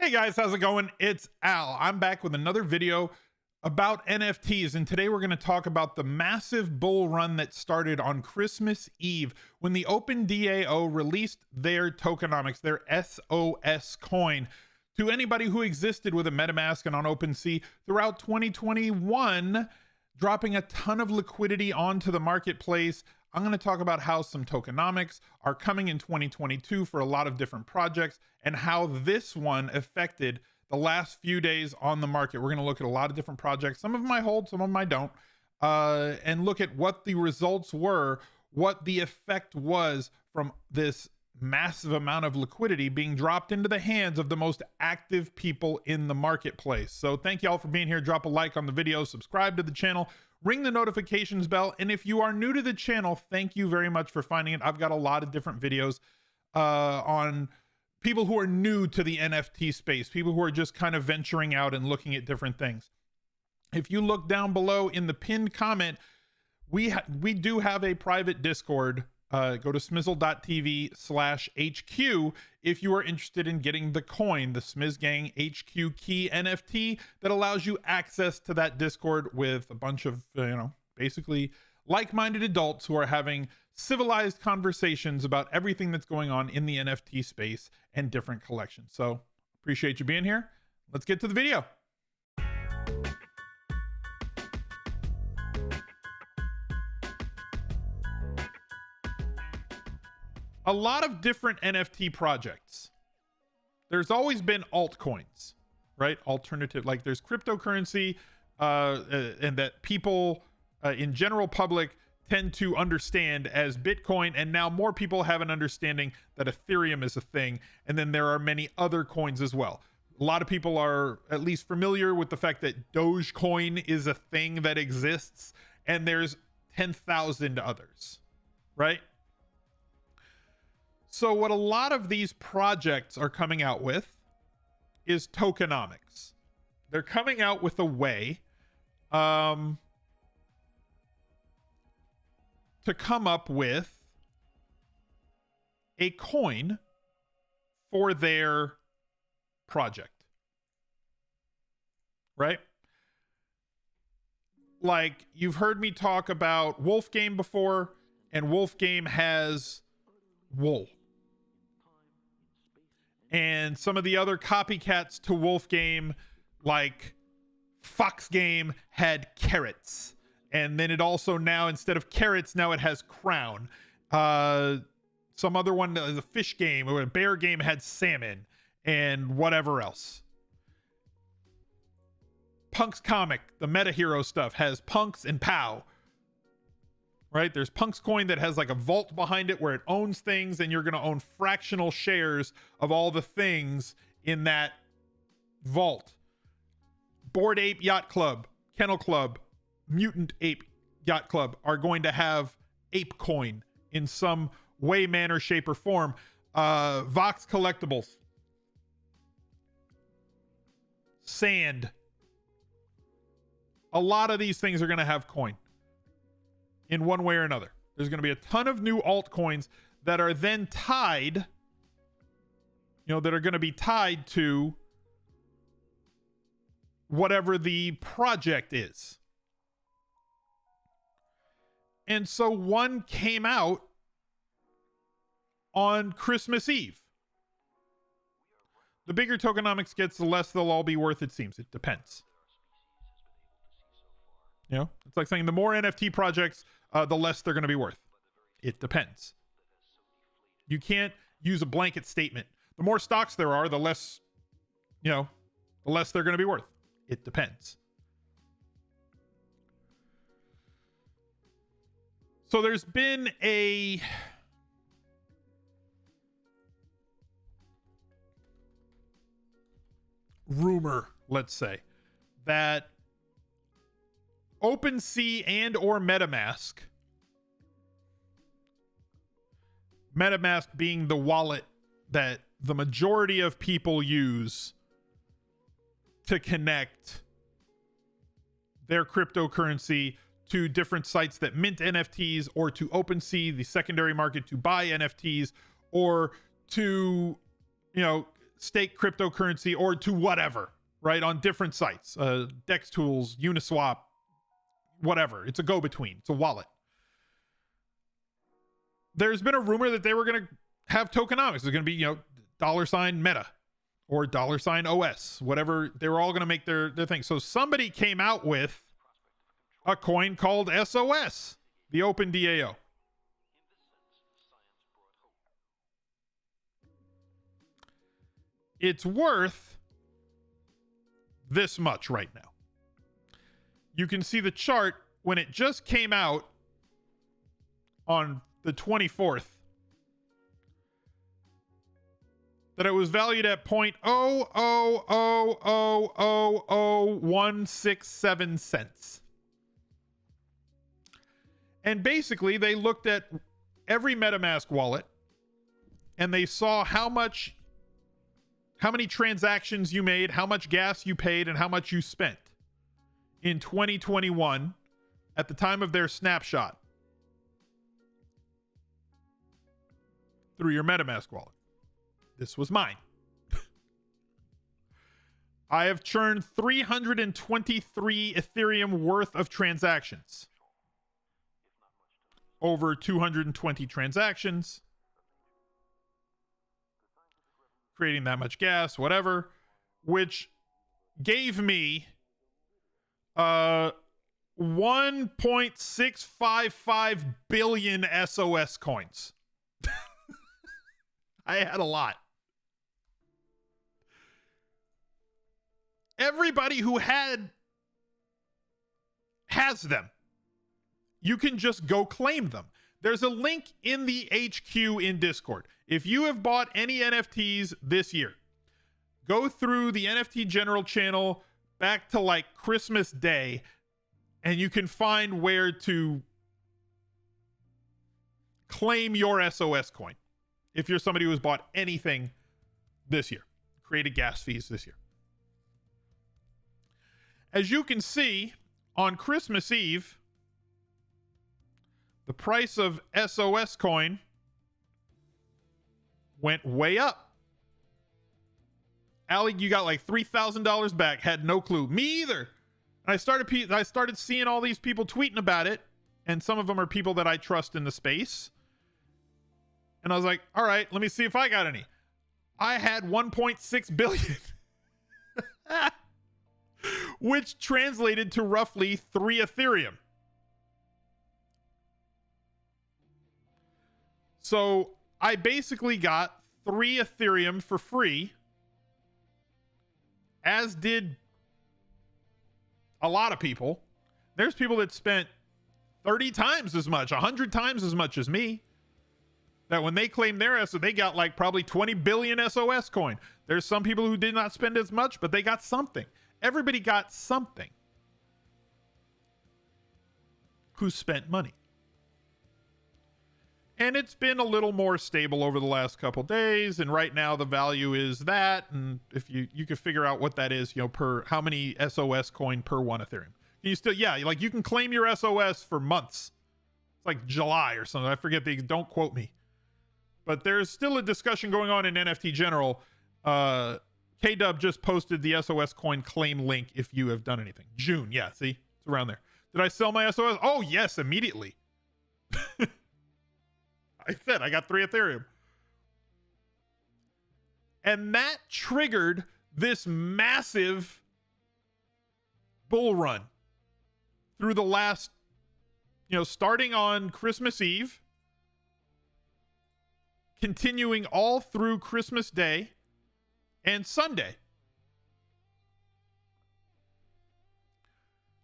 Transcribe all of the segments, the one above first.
Hey guys, how's it going? It's Al. I'm back with another video about NFTs, and today we're going to talk about the massive bull run that started on Christmas Eve when the OpenDAO released their tokenomics, their SOS coin, to anybody who existed with a MetaMask and on OpenSea throughout 2021, dropping a ton of liquidity onto the marketplace. I'm going to talk about how some tokenomics are coming in 2022 for a lot of different projects and how this one affected the last few days on the market. We're going to look at a lot of different projects. Some of them I hold, some of them I don't, and look at what the results were, what the effect was from this massive amount of liquidity being dropped into the hands of the most active people in the marketplace. So thank you all for being here. Drop a like on the video, subscribe to the channel, ring the notifications bell, and if you are new to the channel, thank you very much for finding it. I've got a lot of different videos on people who are new to the NFT space, people who are just kind of venturing out and looking at different things. If you look down below in the pinned comment, we do have a private Discord. Go to smizzle.tv/HQ if you are interested in getting the coin, the Smiz Gang HQ key NFT that allows you access to that Discord with a bunch of, basically like-minded adults who are having civilized conversations about everything that's going on in the NFT space and different collections. So appreciate you being here. Let's get to the video. A lot of different NFT projects. There's always been altcoins, right? Alternative, like there's cryptocurrency, and that people in general public tend to understand as Bitcoin, and now more people have an understanding that Ethereum is a thing, and then there are many other coins as well. A lot of people are at least familiar with the fact that Dogecoin is a thing that exists, and there's 10,000 others, right? So what a lot of these projects are coming out with is tokenomics. They're coming out with a way to come up with a coin for their project, right? Like, you've heard me talk about Wolf Game before, and Wolf Game has wool. And some of the other copycats to Wolf Game, like Fox Game, had carrots. And then it also now, instead of carrots, now it has crown. Some other one, the Fish Game, or a Bear Game, had salmon and whatever else. Punks Comic, the meta hero stuff, has punks and pow. Right? There's Punk's coin that has like a vault behind it where it owns things, and you're going to own fractional shares of all the things in that vault. Bored Ape Yacht Club, Kennel Club, Mutant Ape Yacht Club are going to have ape coin in some way, manner, shape, or form. Vox Collectibles, Sand. A lot of these things are going to have coin in one way or another. There's going to be a ton of new altcoins that are then tied, that are going to be tied to whatever the project is. And so one came out on Christmas Eve. The bigger tokenomics gets, the less they'll all be worth, it seems. It depends. It's like saying the more NFT projects, the less they're going to be worth. It depends. You can't use a blanket statement. The more stocks there are, the less, the less they're going to be worth. It depends. So there's been a rumor, let's say, that OpenSea and or Metamask being the wallet that the majority of people use to connect their cryptocurrency to different sites that mint NFTs, or to OpenSea, the secondary market, to buy NFTs, or to, stake cryptocurrency or to whatever, right? On different sites, Dex Tools, Uniswap, whatever. It's a go-between. It's a wallet. There's been a rumor that they were going to have tokenomics. It's going to be, you know, $ Meta or $ OS, whatever. They were all going to make their thing. So somebody came out with a coin called SOS, the OpenDAO. It's worth this much right now. You can see the chart when it just came out on the 24th that it was valued at 0.000000167 cents. And basically they looked at every MetaMask wallet and they saw how many transactions you made, how much gas you paid, and how much you spent in 2021 at the time of their snapshot through your MetaMask wallet. This was mine. I have churned 323 Ethereum worth of transactions. Over 220 transactions. Creating that much gas, whatever, which gave me 1.655 billion SOS coins. I had a lot. Everybody who has them. You can just go claim them. There's a link in the HQ in Discord. If you have bought any NFTs this year, go through the NFT General channel back to like Christmas Day, and you can find where to claim your SOS coin. If you're somebody who has bought anything this year, created gas fees this year. As you can see, on Christmas Eve, the price of SOS coin went way up. Allie, you got like $3,000 back. Had no clue. Me either. I started seeing all these people tweeting about it, and some of them are people that I trust in the space. And I was like, all right, let me see if I got any. I had 1.6 billion. Which translated to roughly 3 Ethereum. So I basically got 3 Ethereum for free, as did a lot of people. There's people that spent 30 times as much, 100 times as much as me. That when they claimed their SOS, they got like probably 20 billion SOS coin. There's some people who did not spend as much, but they got something. Everybody got something who spent money. And it's been a little more stable over the last couple days. And right now the value is that. And if you can figure out what that is, you know, per how many SOS coin per 1 Ethereum. You still, yeah, like you can claim your SOS for months. It's like July or something. I forget don't quote me. But there's still a discussion going on in NFT General. KW just posted the SOS coin claim link if you have done anything. June, yeah, see? It's around there. Did I sell my SOS? Oh, yes, immediately. I said I got 3 Ethereum. And that triggered this massive bull run through the last, starting on Christmas Eve, continuing all through Christmas Day and Sunday.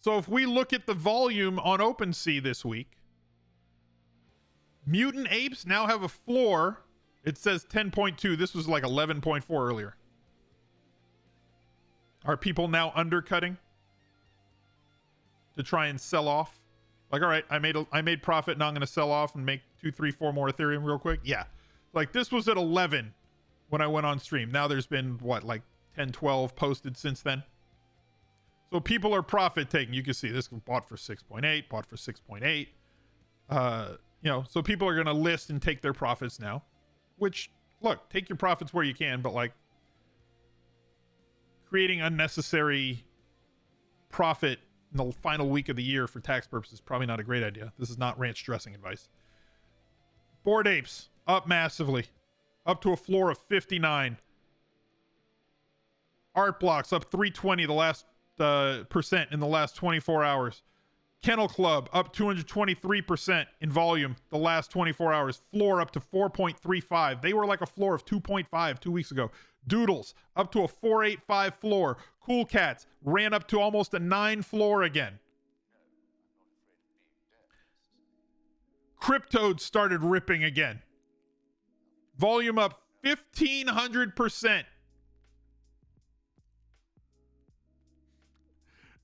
So if we look at the volume on OpenSea this week, Mutant Apes now have a floor. It says 10.2. This was like 11.4 earlier. Are people now undercutting to try and sell off? Like, all right, I made profit, now I'm going to sell off and make 2, 3, 4 more Ethereum real quick. Yeah. Like this was at 11 when I went on stream. Now there's been like 10, 12 posted since then. So people are profit taking. You can see this bought for 6.8, bought for 6.8. So people are going to list and take their profits now, which look, take your profits where you can, but like creating unnecessary profit in the final week of the year for tax purposes, probably not a great idea. This is not ranch dressing advice. Bored Apes up massively, up to a floor of 59. Art Blocks up 320 the last percent in the last 24 hours. Kennel Club up 223% in volume the last 24 hours. Floor up to 4.35. They were like a floor of 2.5 2 weeks ago. Doodles up to a 4.85 floor. Cool Cats ran up to almost a 9 floor again. Cryptodes started ripping again. Volume up 1,500%.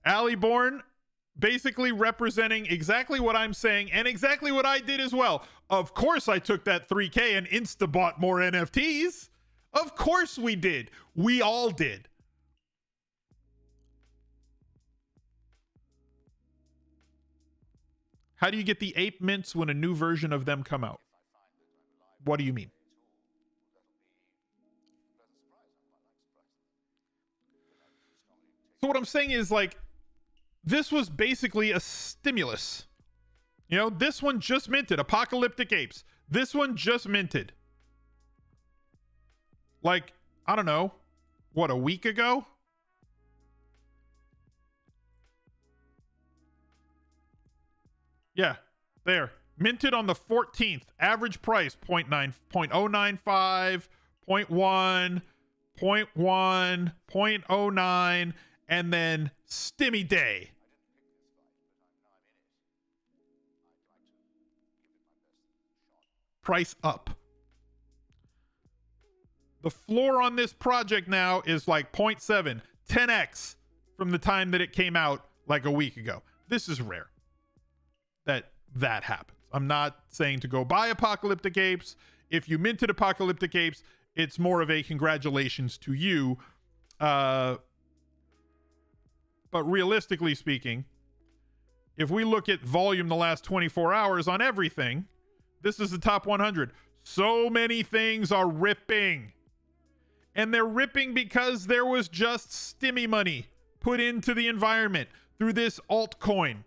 Alleyborn basically representing exactly what I'm saying and exactly what I did as well. Of course I took that 3K and insta-bought more NFTs. Of course we did. We all did. How do you get the ape mints when a new version of them come out? What do you mean? So what I'm saying is, like, this was basically a stimulus. You know, this one just minted. Apocalyptic Apes. This one just minted. Like, I don't know, what, a week ago? Yeah, there. Minted on the 14th. Average price 0.9, 0.095, 0.1, 0.1, 0.09, and then Stimmy Day. Price up. The floor on this project now is like 0.7, 10x from the time that it came out like a week ago. This is rare that happens. I'm not saying to go buy Apocalyptic Apes. If you minted Apocalyptic Apes, it's more of a congratulations to you. But realistically speaking, if we look at volume the last 24 hours on everything, this is the top 100. So many things are ripping. And they're ripping because there was just stimmy money put into the environment through this altcoin.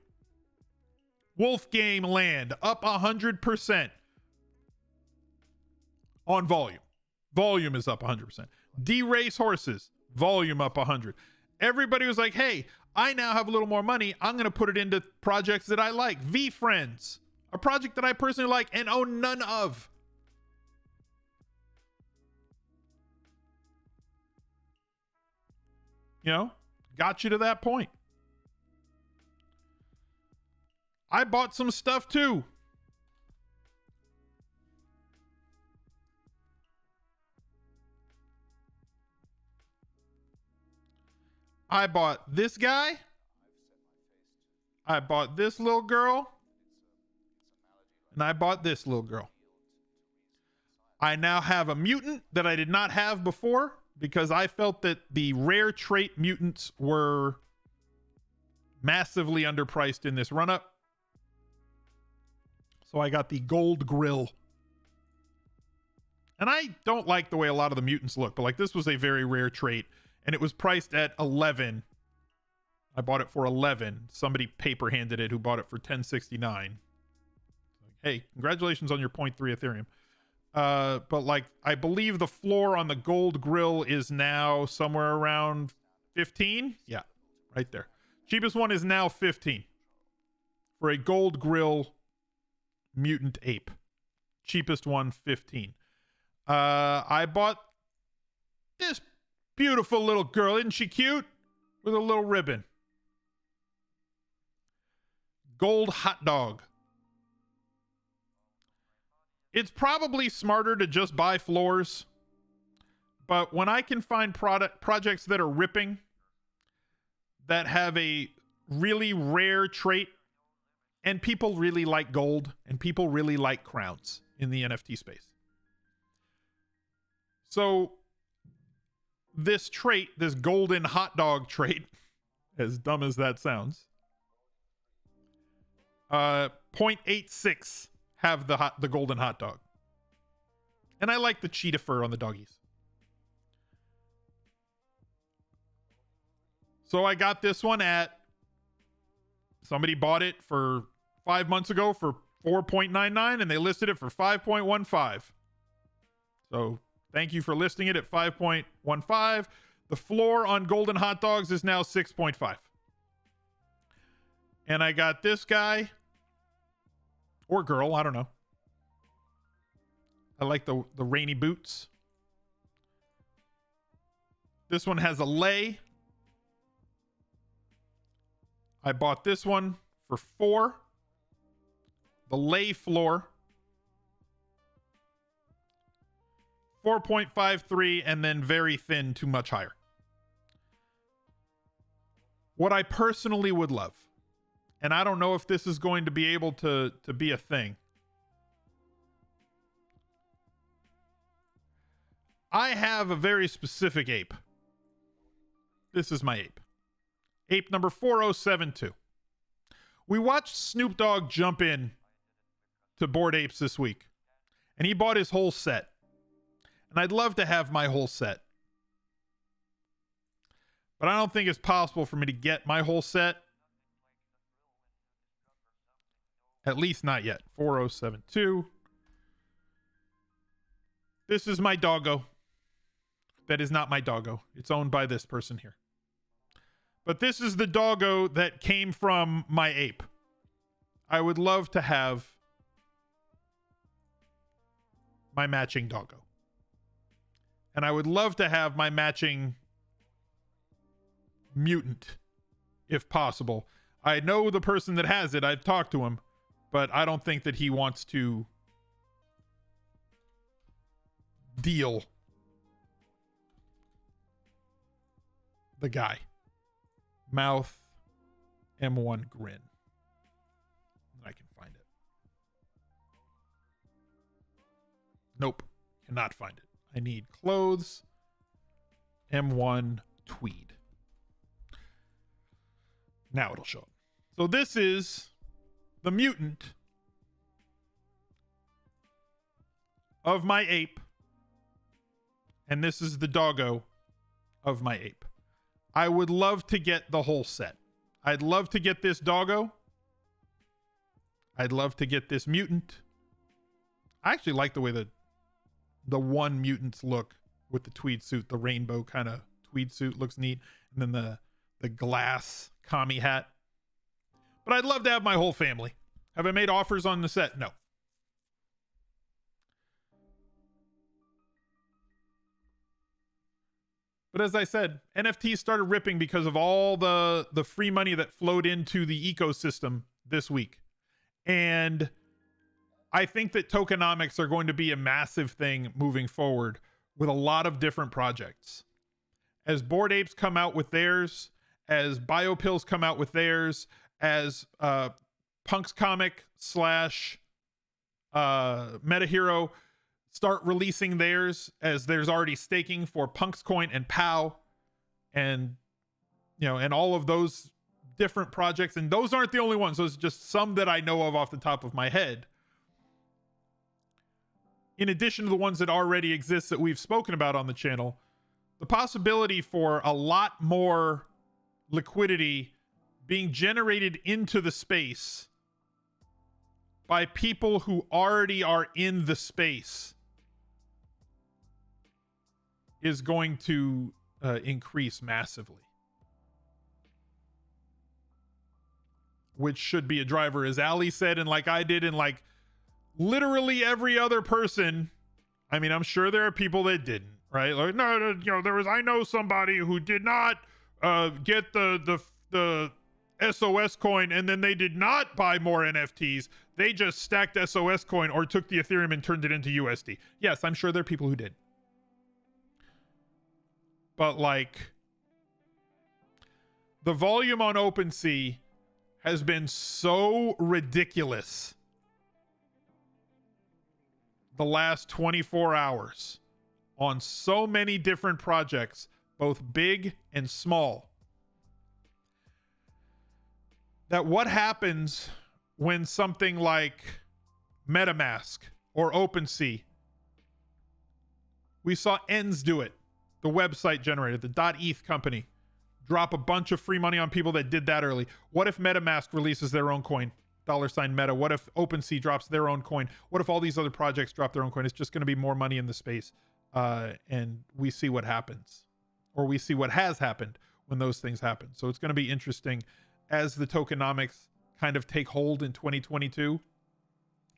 Wolf Game Land up 100% on volume. Volume is up 100%. D-Race Horses, volume up 100. Everybody was like, hey, I now have a little more money. I'm going to put it into projects that I like. V-Friends, a project that I personally like and own none of. You know, got you to that point. I bought some stuff too. I bought this guy. I bought this little girl. And I bought this little girl. I now have a mutant that I did not have before because I felt that the rare trait mutants were massively underpriced in this run-up. So I got the gold grill. And I don't like the way a lot of the mutants look, but like this was a very rare trait and it was priced at 11. I bought it for 11. Somebody paper handed it who bought it for 1069. Hey, congratulations on your 0.3 Ethereum. But like, I believe the floor on the gold grill is now somewhere around 15. Yeah, right there. Cheapest one is now 15 for a gold grill mutant ape. Cheapest one, 15. I bought this beautiful little girl. Isn't she cute? With a little ribbon. Gold hot dog. It's probably smarter to just buy floors. But when I can find projects that are ripping, that have a really rare trait, and people really like gold, and people really like crowns in the NFT space. So this trait, this golden hot dog trait, as dumb as that sounds, 0.86 have the golden hot dog. And I like the cheetah fur on the doggies. So I got this one somebody bought it for 5 months ago for 4.99 and they listed it for 5.15. So thank you for listing it at 5.15. The floor on golden hot dogs is now 6.5. And I got this guy or girl, I don't know. I like the rainy boots. This one has a lay. I bought this one for 4. The lay floor, 4.53, and then very thin to much higher. What I personally would love, and I don't know if this is going to be able to be a thing. I have a very specific ape. This is my ape. Ape number 4072. We watched Snoop Dogg jump in to Bored Apes this week, and he bought his whole set. And I'd love to have my whole set. But I don't think it's possible for me to get my whole set. At least not yet. 4072. This is my doggo. That is not my doggo. It's owned by this person here. But this is the doggo that came from my ape. I would love to have my matching doggo. And I would love to have my matching mutant, if possible. I know the person that has it. I've talked to him, but I don't think that he wants to deal the guy. Mouth M1 grin. I can find it. Nope. Cannot find it. I need clothes. M1 tweed. Now it'll show up. So this is the mutant of my ape. And this is the doggo of my ape. I would love to get the whole set. I'd love to get this doggo. I'd love to get this mutant. I actually like the way the one mutants look with the tweed suit. The rainbow kind of tweed suit looks neat. And then the glass commie hat. But I'd love to have my whole family. Have I made offers on the set? No. But as I said, NFTs started ripping because of all the free money that flowed into the ecosystem this week. And I think that tokenomics are going to be a massive thing moving forward with a lot of different projects. As Bored Apes come out with theirs, as Biopills come out with theirs, as Punks Comic / Meta Hero start releasing theirs, as there's already staking for Punks Coin and POW, and and all of those different projects. And those aren't the only ones. Those are just some that I know of off the top of my head. In addition to the ones that already exist that we've spoken about on the channel, the possibility for a lot more liquidity being generated into the space by people who already are in the space is going to increase massively. Which should be a driver, as Ali said, and like I did, and like literally every other person. I mean, I'm sure there are people that didn't, right? Like, no, I know somebody who did not get the SOS coin, and then they did not buy more NFTs. They just stacked SOS coin or took the Ethereum and turned it into USD. Yes, I'm sure there are people who did. But like, the volume on Opensea has been so ridiculous the last 24 hours on so many different projects, both big and small, that what happens when something like MetaMask or Opensea, we saw ENS do it, the website generator, the .eth company, drop a bunch of free money on people that did that early? What if MetaMask releases their own coin? $Meta. What if OpenSea drops their own coin? What if all these other projects drop their own coin? It's just going to be more money in the space. And we see what happens, or we see what has happened when those things happen. So it's going to be interesting as the tokenomics kind of take hold in 2022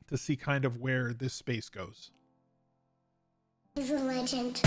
to see kind of where this space goes. He's a legend.